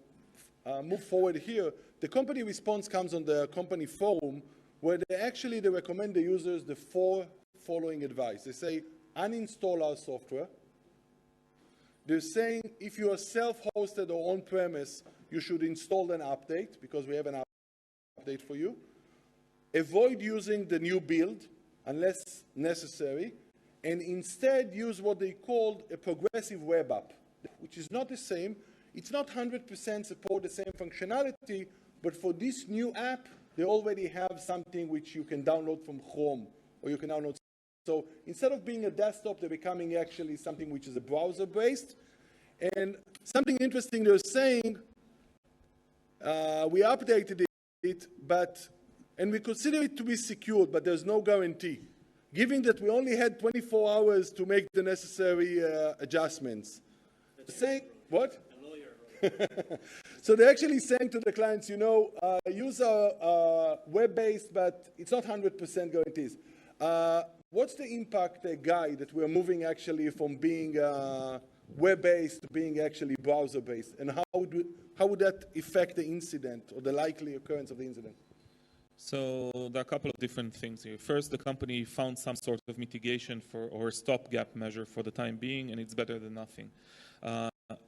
move forward here, the company response comes on the company forum, where they recommend the users the following advice. They say, uninstall our software. They're saying if you are self-hosted or on-premise, you should install an update, because we have an update for you. Avoid using the new build unless necessary, and instead use what they called a progressive web app, which is not the same. It's not 100% support the same functionality, but for this new app, they already have something which you can download from Chrome, or you can download. So instead of being a desktop, they're becoming actually something which is a browser-based. And something interesting they're saying, we updated it, and we consider it to be secured, but there's no guarantee, given that we only had 24 hours to make the necessary adjustments. Saying, what?
A lawyer.
So they're actually saying to the clients, use our web-based, but it's not 100% guarantees. What's the impact, Guy, that we're moving actually from being web-based to being actually browser-based? And how would that affect the incident or the likely occurrence of the incident?
So there are a couple of different things here. First, the company found some sort of mitigation or stopgap measure for the time being, and it's better than nothing.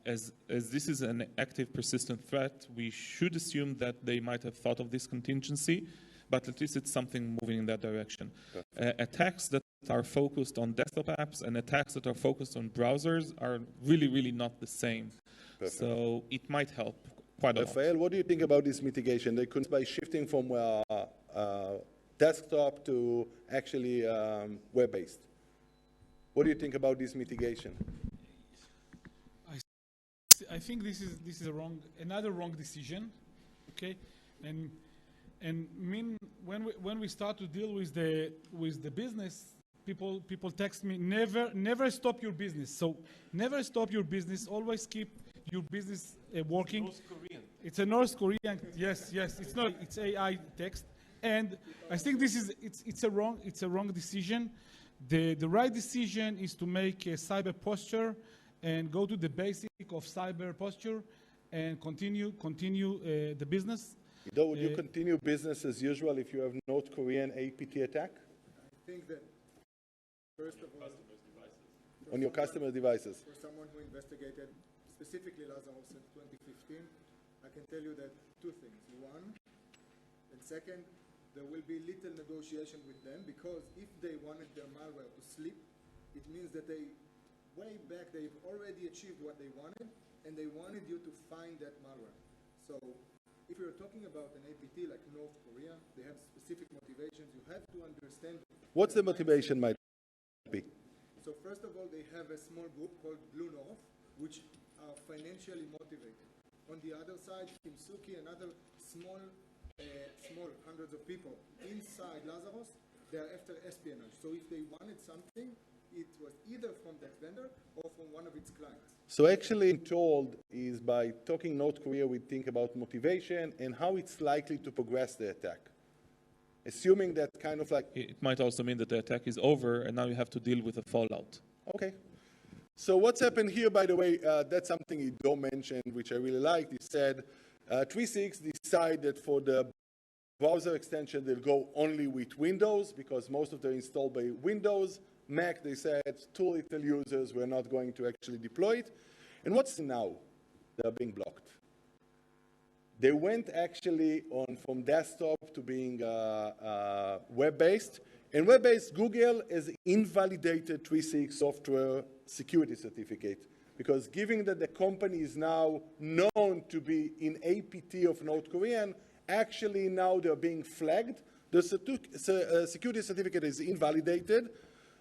As this is an active, persistent threat, we should assume that they might have thought of this contingency, but at least it's something moving in that direction. Attacks that are focused on desktop apps and attacks that are focused on browsers are really, really not the same. Perfect. So it might help quite a lot.
Rafael, what do you think about this mitigation? They could, by shifting from desktop to actually web-based. What do you think about this mitigation?
I think this is another wrong decision, okay? And when we start to deal with the business people text me, never stop your business. So never stop your business. Always keep your business working.
North Korean.
It's a North Korean. Yes. It's not. It's AI text. And I think it's a wrong decision. The right decision is to make a cyber posture and go to the basic of cyber posture and continue the business.
Ido, would you continue business as usual if you have North Korean APT attack?
I think that, first of all,
On your customer devices.
for someone who investigated specifically Lazarus in 2015, I can tell you that two things. One, and second, there will be little negotiation with them, because if they wanted their malware to slip, it means that way back, they've already achieved what they wanted, and they wanted you to find that malware. So if you're talking about an APT like North Korea, they have specific motivations. You have to understand.
What's the motivation might be?
So first of all, they have a small group called Blue North, which are financially motivated. On the other side, Kimsuki and other small hundreds of people inside Lazarus, they're after espionage. So if they wanted something, it was either from that vendor or from one of its clients.
So actually told is by talking North Korea, we think about motivation and how it's likely to progress the attack. Assuming that kind of like...
It might also mean that the attack is over and now you have to deal with the fallout.
Okay. So what's happened here, by the way, that's something Ido mentioned, which I really liked. He said, 3.6 decided that for the browser extension, they'll go only with Windows because most of them are installed by Windows. Mac, they said, too little users, we're not going to actually deploy it. And what's now? They're being blocked. They went actually from desktop to being web-based. And web-based, Google has invalidated 3.6 software security certificate, because given that the company is now known to be in APT of North Korean, actually now they're being flagged. The security certificate is invalidated.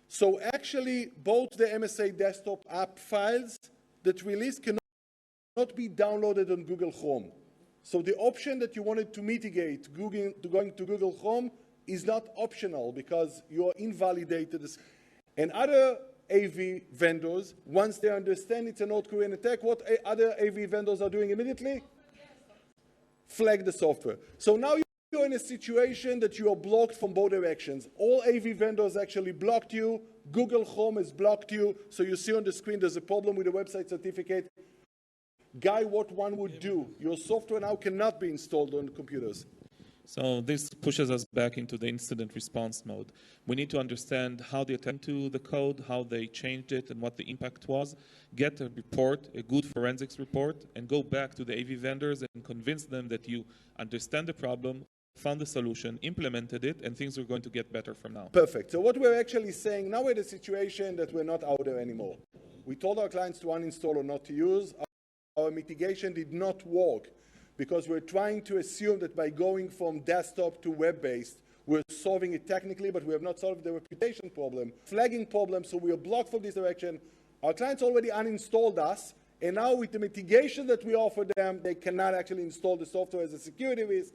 So actually, both the MSA desktop app files that released cannot be downloaded on Google Chrome. So the option that you wanted to mitigate going to Google Chrome is not optional because you are invalidated. And other AV vendors, once they understand it's a North Korean attack, what other AV vendors are doing immediately? Flag the software. So now you're in a situation that you are blocked from both directions. All AV vendors actually blocked you. Google Chrome has blocked you. So you see on the screen there's a problem with the website certificate. Guy, what one would do? Your software now cannot be installed on computers.
So this pushes us back into the incident response mode. We need to understand how they attend to the code, how they changed it, and what the impact was. Get a report, a good forensics report, and go back to the AV vendors and convince them that you understand the problem, found the solution, implemented it, and things are going to get better from now.
Perfect. So what we're actually saying, now we're in a situation that we're not out there anymore. We told our clients to uninstall or not to use. Our mitigation did not work, because we're trying to assume that by going from desktop to web-based, we're solving it technically, but we have not solved the reputation problem, flagging problem, so we are blocked from this direction. Our clients already uninstalled us, and now with the mitigation that we offer them, they cannot actually install the software as a security risk.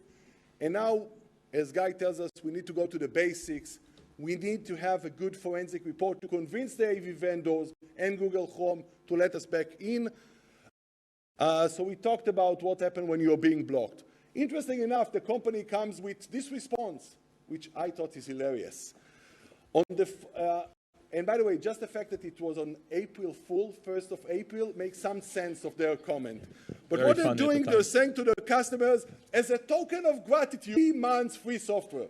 And now, as Guy tells us, we need to go to the basics. We need to have a good forensic report to convince the AV vendors and Google Chrome to let us back in. So we talked about what happened when you're being blocked. Interesting enough, the company comes with this response, which I thought is hilarious. And by the way, just the fact that it was on April Fool, 1st of April, makes some sense of their comment. But
Very
what they're doing, they're saying to their customers, as a token of gratitude, 3 months free software.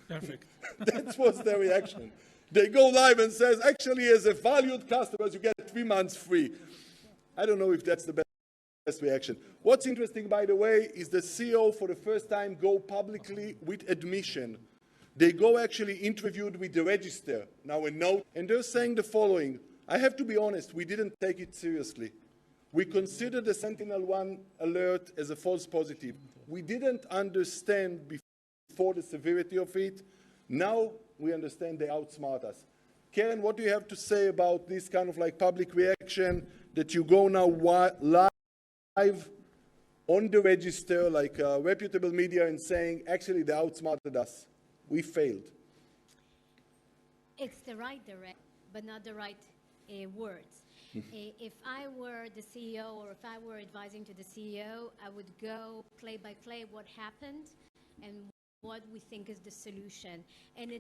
Perfect.
That was their reaction. They go live and says, actually, as a valued customer, you get 3 months free. I don't know if that's the best reaction. What's interesting, by the way, is the CEO for the first time go publicly with admission. They go actually interviewed with the register, now a note, and they're saying the following. I have to be honest, we didn't take it seriously. We considered the Sentinel-1 alert as a false positive. We didn't understand before the severity of it. Now we understand they outsmart us. Karen, what do you have to say about this kind of like public reaction that you go now live on the register, like reputable media, and saying, actually, they outsmarted us. We failed.
It's the right direct, but not the right words. If I were the CEO or if I were advising to the CEO, I would go play by play what happened and what we think is the solution, and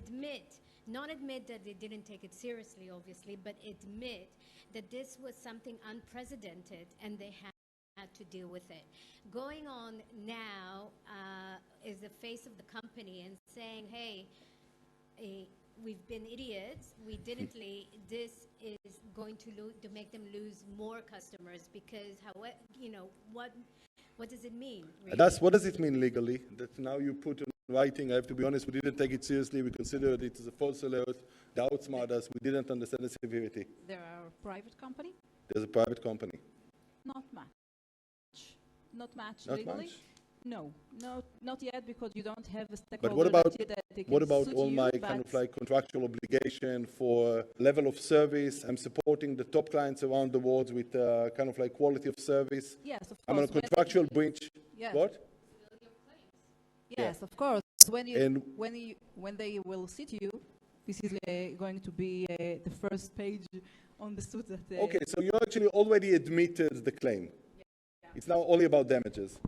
not admit that they didn't take it seriously, obviously, but admit that this was something unprecedented and they had to deal with it. Going on now is the face of the company and saying, hey, we've been idiots, we didn't this is going to make them lose more customers because, what does it mean? Really?
What does it mean legally? That now you put in writing, I have to be honest, we didn't take it seriously, we considered it as a false alert, they outsmarted us, we didn't understand the severity.
There are a private company?
There's a private company.
Not much. Not much
Not
legally?
much?
No, not yet, because you don't have a stakeholder
But what about,
that they can
what about
suit
all
you,
my
but
kind of like contractual obligation for level of service? I'm supporting the top clients around the world with kind of like quality of service.
yes, of course.
I'm on a contractual breach.
Yes.
What?
Yes, of course.
And
When they will sit you, this is going to be the first page on the suit that.
okay, so you actually already admitted the claim.
Yeah.
It's now only about damages.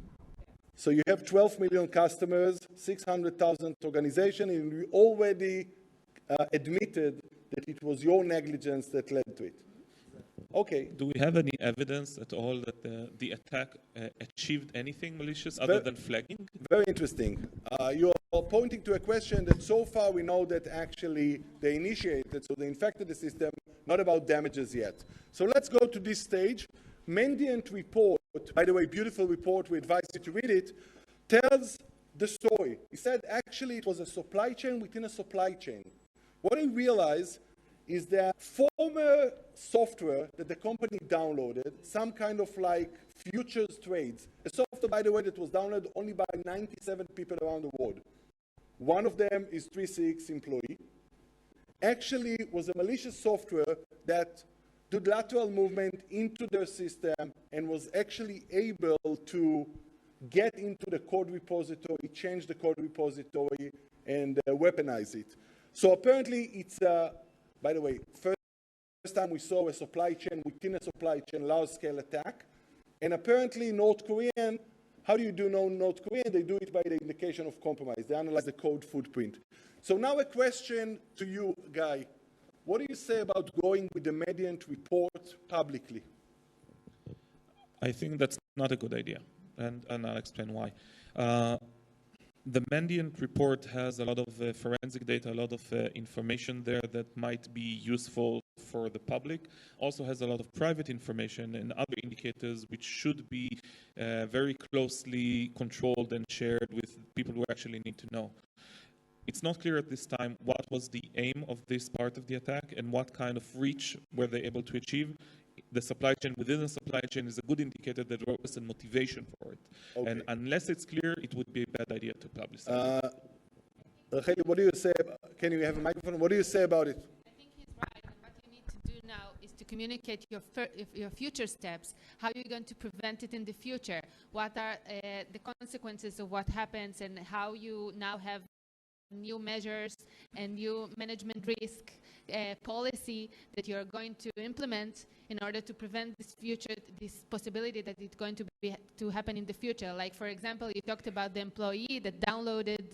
So you have 12 million customers, 600,000 organization, and you already admitted that it was your negligence that led to it. Okay.
Do we have any evidence at all that the attack achieved anything malicious other than flagging?
Very interesting. You are pointing to a question that so far we know that actually they initiated, so they infected the system, not about damages yet. So let's go to this stage. Mandiant report, by the way, beautiful report, we advise you to read it, tells the story. He said actually it was a supply chain within a supply chain. What I realized is that former software that the company downloaded, some kind of like futures trades, a software, by the way, that was downloaded only by 97 people around the world. One of them is 3CX employee. Actually was a malicious software that did lateral movement into their system and was actually able to get into the code repository, change the code repository, and weaponize it. So apparently it's, by the way, first time we saw a supply chain within a supply chain large-scale attack. And apparently North Korean, how do you do know North Korean? They do it by the indication of compromise. They analyze the code footprint. So now a question to you, Guy. What do you say about going with the Mandiant report publicly?
I think that's not a good idea, and I'll explain why. The Mandiant report has a lot of forensic data, a lot of information there that might be useful for the public. Also has a lot of private information and other indicators which should be very closely controlled and shared with people who actually need to know. It's not clear at this time what was the aim of this part of the attack and what kind of reach were they able to achieve. The supply chain within the supply chain is a good indicator that there was a motivation for it. Okay. And unless it's clear, it would be a bad idea to publicize it.
Racheli, what do you say? Can you have a microphone? What do you say about it?
I think he's right. And what you need to do now is to communicate your future steps. How are you going to prevent it in the future? What are the consequences of what happens, and how you now have new measures and new management risk policy that you're going to implement in order to prevent this possibility that it's going to happen in the future. Like, for example, you talked about the employee that downloaded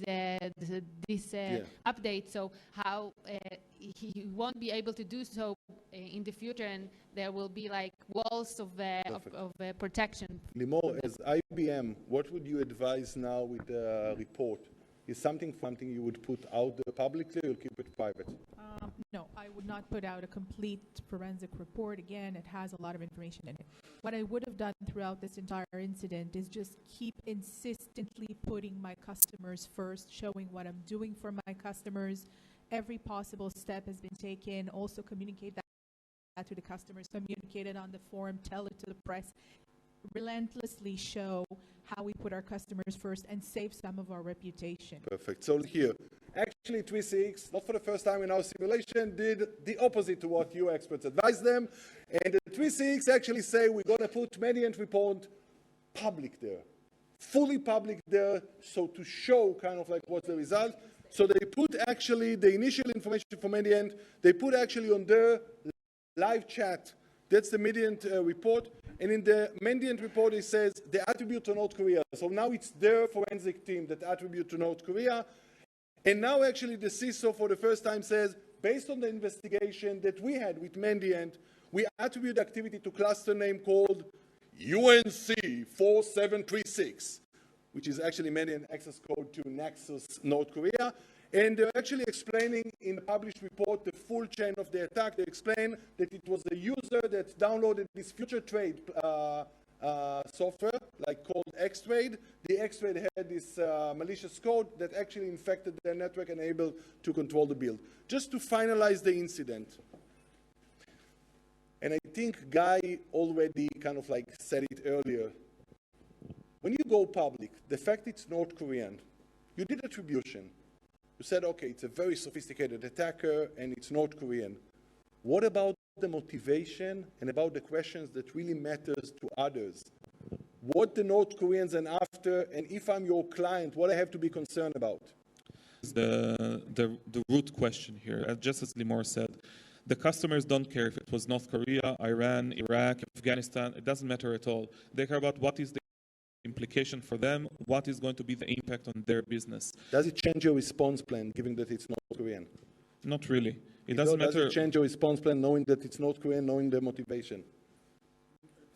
this update, so how he won't be able to do so in the future, and there will be like walls of protection.
Limor, as IBM, what would you advise now with the report? Is something you would put out there publicly, or keep it private?
No, I would not put out a complete forensic report. Again, it has a lot of information in it. What I would have done throughout this entire incident is just keep insistently putting my customers first, showing what I'm doing for my customers. Every possible step has been taken. Also communicate that to the customers, communicate it on the forum, tell it to the press. Relentlessly show how we put our customers first and save some of our reputation.
Perfect. So here, actually 3CX, not for the first time in our simulation, did the opposite to what you experts advised them. And the 3CX actually say we're going to put Mandiant report public there, fully public there, so to show kind of like what's the result. So they put actually the initial information from Mediant, they put actually on their live chat. That's the Mediant report. And in the Mediant report, it says the attribute to North Korea. So now it's their forensic team that attribute to North Korea. And now actually the CISO for the first time says, based on the investigation that we had with Mediant, we attribute activity to cluster name called UNC 4736, which is actually Mediant access code to Nexus North Korea. And they're actually explaining in the published report the full chain of the attack. They explain that it was a user that downloaded this future trade software, like called X-Trade. The X-Trade had this malicious code that actually infected their network and able to control the build. Just to finalize the incident, and I think Guy already kind of like said it earlier, when you go public, the fact it's North Korean, you did attribution. You said, okay, it's a very sophisticated attacker and it's North Korean. What about the motivation and about the questions that really matters to others? What the North Koreans are after, and if I'm your client, what I have to be concerned about?
The root question here, just as Limor said, the customers don't care if it was North Korea, Iran, Iraq, Afghanistan, it doesn't matter at all. They care about what is the implication for them, what is going to be the impact on their business.
Does it change your response plan, given that it's North Korean?
Not really. It doesn't matter.
Does it change your response plan, knowing that it's North Korean, knowing their motivation?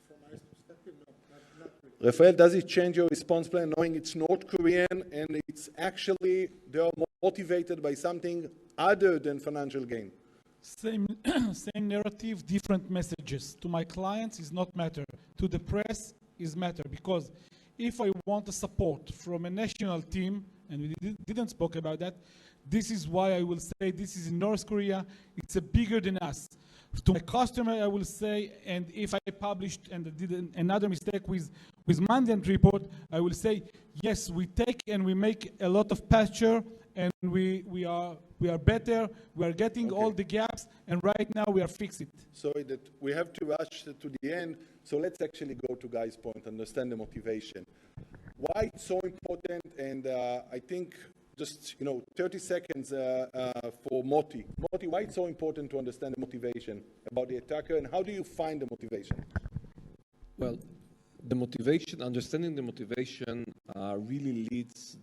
From my perspective, no, not really.
Rafael, does it change your response plan, knowing it's North Korean and it's actually, they are motivated by something other than financial gain?
Same narrative, different messages. To my clients is not matter. To the press is matter, because if I want a support from a national team, and we didn't spoke about that, this is why I will say this is in North Korea, it's a bigger than us. To my customer, I will say, and if I published and did another mistake with Mediant report, I will say, yes, we take and we make a lot of pasture, and we are better, we are getting all the gaps, and right now we are fixing it.
Sorry that we have to rush to the end, so let's actually go to Guy's point, understand the motivation. Why it's so important, and I think just 30 seconds for Moti. Moti, why it's so important to understand the motivation about the attacker, and how do you find the motivation?
Well, the motivation, understanding the motivation really leads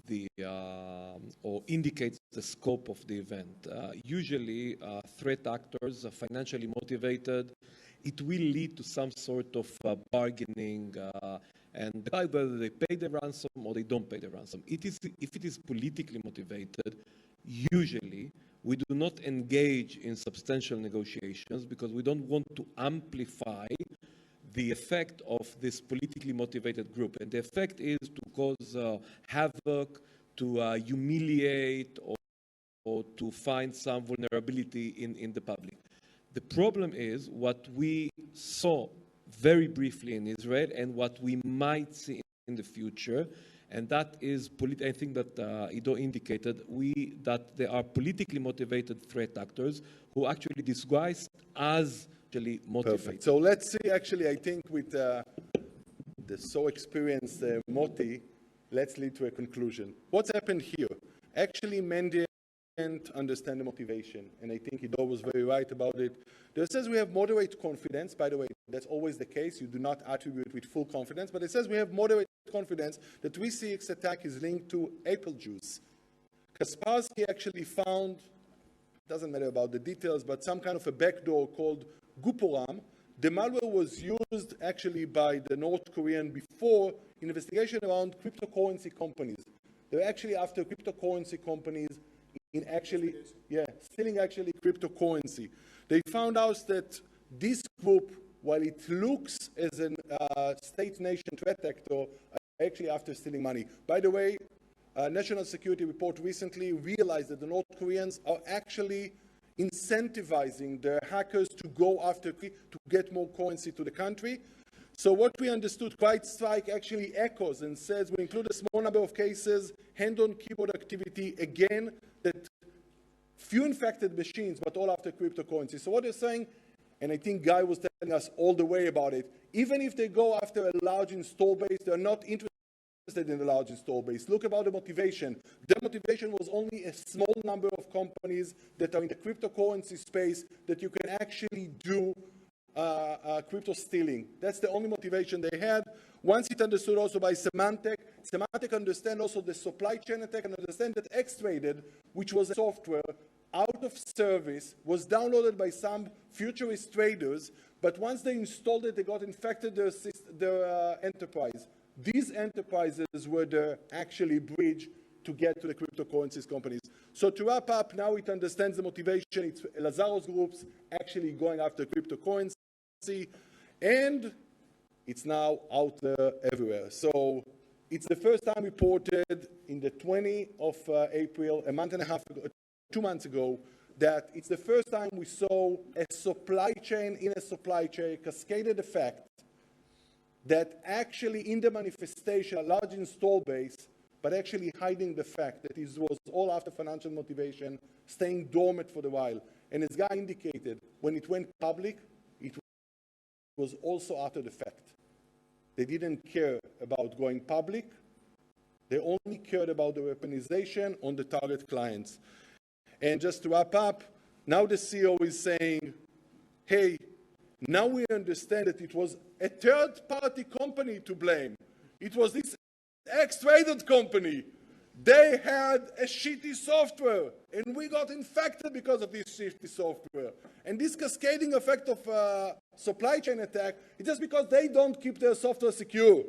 or indicates the scope of the event. Usually, threat actors are financially motivated. It will lead to some sort of bargaining and whether they pay the ransom or they don't pay the ransom. If it is politically motivated, usually we do not engage in substantial negotiations because we don't want to amplify the effect of this politically motivated group. And the effect is to cause havoc, to humiliate, or to find some vulnerability in the public. The problem is what we saw very briefly in Israel and what we might see in the future, and that is, I think that Ido indicated, that there are politically motivated threat actors who actually disguise as actually motivated.
Perfect. So let's see, actually, I think with the so experienced Moti, let's lead to a conclusion. What's happened here? Actually, Mendy understand the motivation, and I think Ido was very right about it. It says we have moderate confidence. By the way, that's always the case. You do not attribute with full confidence, but it says we have moderate confidence that 3CX attack is linked to apple juice. Kaspersky actually found, doesn't matter about the details, but some kind of a backdoor called Guporam. The malware was used actually by the North Korean before investigation around cryptocurrency companies. They're actually after cryptocurrency companies in actually, stealing actually cryptocurrency. They found out that this group, while it looks as a state-nation threat actor, are actually after stealing money. By the way, a national security report recently realized that the North Koreans are actually incentivizing their hackers to go after, to get more currency to the country. So what we understood, CrowdStrike actually echoes and says we include a small number of cases, hand-on keyboard activity, again, that few infected machines, but all after cryptocurrency. So what they're saying, and I think Guy was telling us all the way about it, even if they go after a large install base, they're not interested interested in the large install base. Look about the motivation. The motivation was only a small number of companies that are in the cryptocurrency space that you can actually do crypto stealing. That's the only motivation they had. Once it understood also by Symantec, Symantec understand also the supply chain attack and understand that X-Traded, which was a software out of service, was downloaded by some futurist traders, but once they installed it, they got infected their enterprise. These enterprises were the actually bridge to get to the cryptocurrencies companies. So to wrap up, now it understands the motivation. It's Lazaros groups actually going after cryptocurrency, and it's now out there everywhere. So it's the first time reported in the 20th of April, a month and a half ago, 2 months ago, that it's the first time we saw a supply chain in a supply chain cascaded effect that actually in the manifestation, a large install base, but actually hiding the fact that it was all after financial motivation, staying dormant for a while. And as Guy indicated, when it went public, it was also after the fact. They didn't care about going public. They only cared about the weaponization on the target clients. And just to wrap up, now the CEO is saying, hey, now we understand that it was a third-party company to blame. It was this X-Traded company. They had a shitty software, and we got infected because of this shitty software. And this cascading effect of supply chain attack is just because they don't keep their software secure.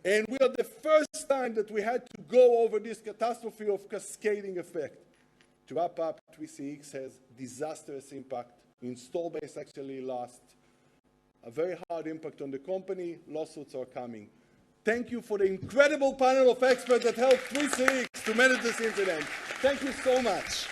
And we are the first time that we had to go over this catastrophe of cascading effect. To wrap up, 3CX has disastrous impact. Install base actually lost. A very hard impact on the company. Lawsuits are coming. Thank you for the incredible panel of experts that helped 3CX to manage this incident. Thank you so much.